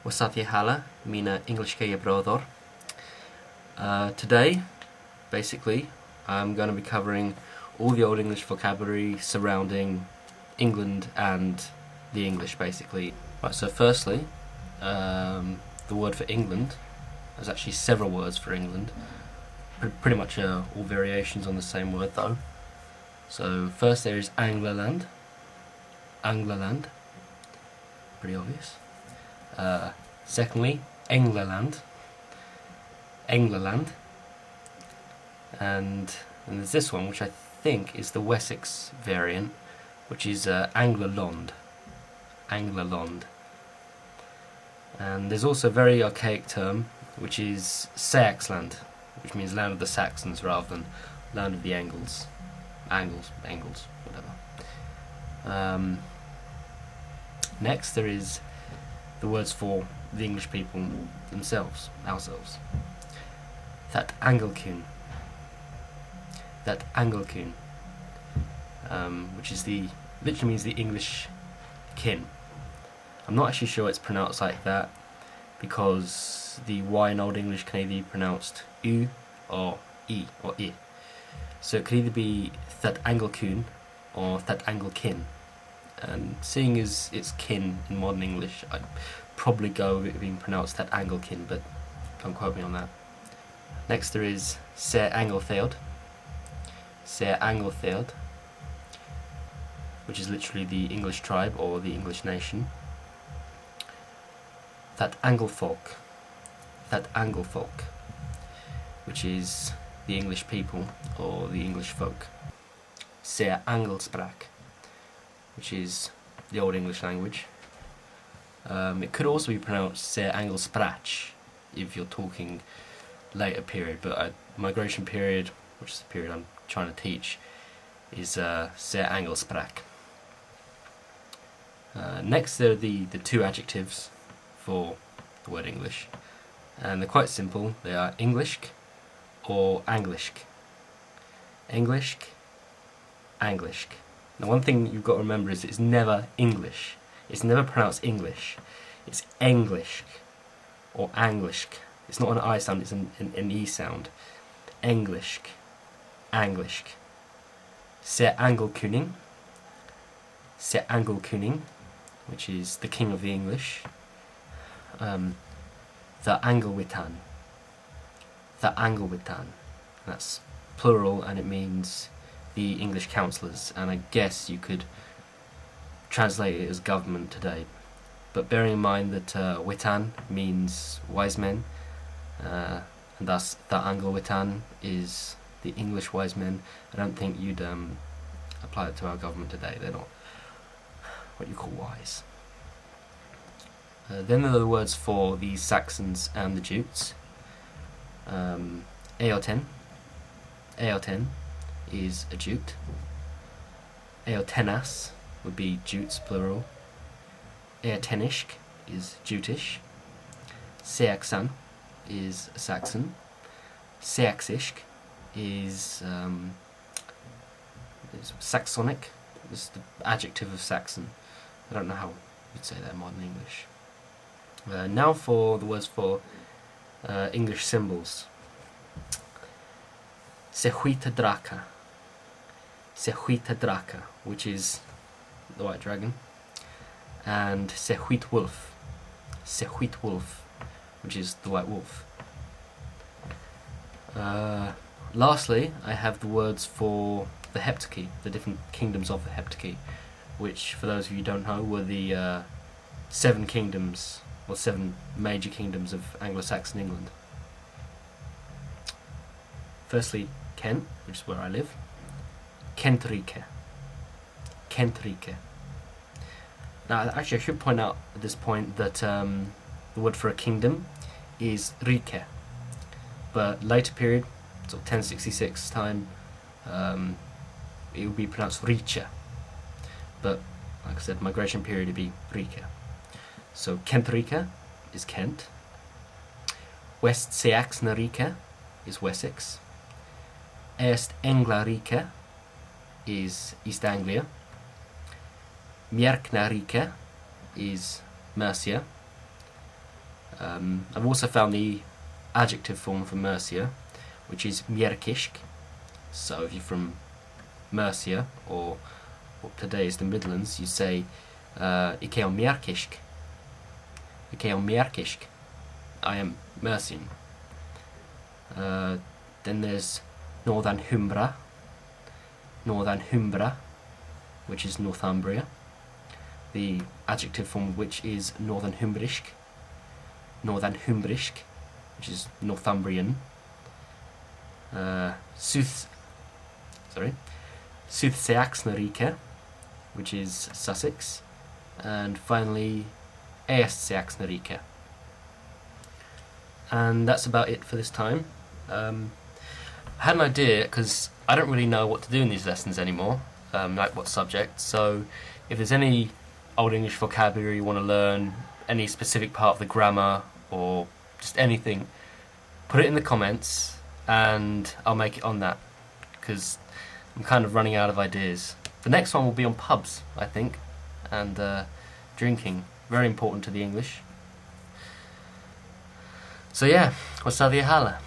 Wasathihala, mina EngliscHerewulf. Today, basically, I'm going to be covering all the Old English vocabulary surrounding England and the English, basically. Right, so firstly, the word for England. There's actually several words for England. Pretty much all variations on the same word, though. So first there is Anglerland. Anglerland. Pretty obvious. Secondly, Englerland. Englerland. And there's this one, which I think is the Wessex variant, which is Anglerlond. Anglerlond. And there's also a very archaic term, which is Saxland, which means land of the Saxons rather than land of the Angles. Angles, whatever. Next there is the words for the English people themselves, ourselves. That Anglican. That Anglican, which is literally means the English kin. I'm not actually sure it's pronounced like that, because the Y in Old English can either be pronounced U or E or I. So it could either be that Anglican or that Anglican. And seeing as it's kin in modern English, I'd probably go with it being pronounced that Anglican, but don't quote me on that. Next there is Ser Angletheod. Ser Angletheod, which is literally the English tribe or the English nation. That Anglefolk. That Anglefolk, which is the English people or the English folk. Ser Angelsprach, which is the Old English language. It could also be pronounced Ser Angelsprach if you're talking later period, but migration period, which is the period I'm trying to teach, is Ser Angelsprach. Next there are the two adjectives for the word English, and they're quite simple. They are Englischk or Anglischk. Englischk, Anglischk. Now one thing you've got to remember is it's never English. It's never pronounced English. It's Englischk or Anglischk. It's not an I sound, it's an E sound. Englischk, Anglischk. Ser Angelkönig. Ser Angelkönig, which is the king of the English. The Anglewitan. The Anglewitan. That's plural and it means the English councillors, and I guess you could translate it as government today. But bearing in mind that Witan means wise men, and thus the Anglewitan is the English wise men, I don't think you'd apply it to our government today. They're not what you call wise. Then there are the words for the Saxons and the Jutes. Eoten. Eoten is a Jute. Eotenas would be Jutes plural. Eotenishk is Jutish. Saxon is a Saxon. Saxisk is Saxonic. It's the adjective of Saxon. I don't know how you'd say that in modern English. Now for the words for English symbols. Sehuita Draka. Sehuita Draka, which is the white dragon. And Sehuitwulf. Sehuitwulf, which is the white wolf. Lastly, I have the words for the Heptarchy, the different kingdoms of the Heptarchy, which, for those of you who don't know, were the 7 kingdoms, or 7 major kingdoms of Anglo-Saxon England. Firstly, Kent, which is where I live. Kentrike. Kentrike. Now, actually, I should point out at this point that the word for a kingdom is Rike, but later period, sort of 1066 time, it would be pronounced Riche, but like I said, migration period would be Rike. So Kentrike is Kent. West Saxonrike is Wessex. Est Anglarike is East Anglia. Mjärknarike is Mercia. I've also found the adjective form for Mercia, which is mierkisk. So if you're from Mercia, or what today is the Midlands, you say ik on mierkisk. Ik on mierkisk. I am Mercian. Then there's Northern Humbra, which is Northumbria. The adjective form of which is Northern Humbrisk, which is Northumbrian. Soothsaxnerike, which is Sussex, and finally Eastsaxnerike. And that's about it for this time. I had an idea, because I don't really know what to do in these lessons anymore, like what subject, so if there's any Old English vocabulary you want to learn, any specific part of the grammar, or just anything, put it in the comments and I'll make it on that, because I'm kind of running out of ideas. The next one will be on pubs, I think, and drinking, very important to the English. So yeah, wassadia hala.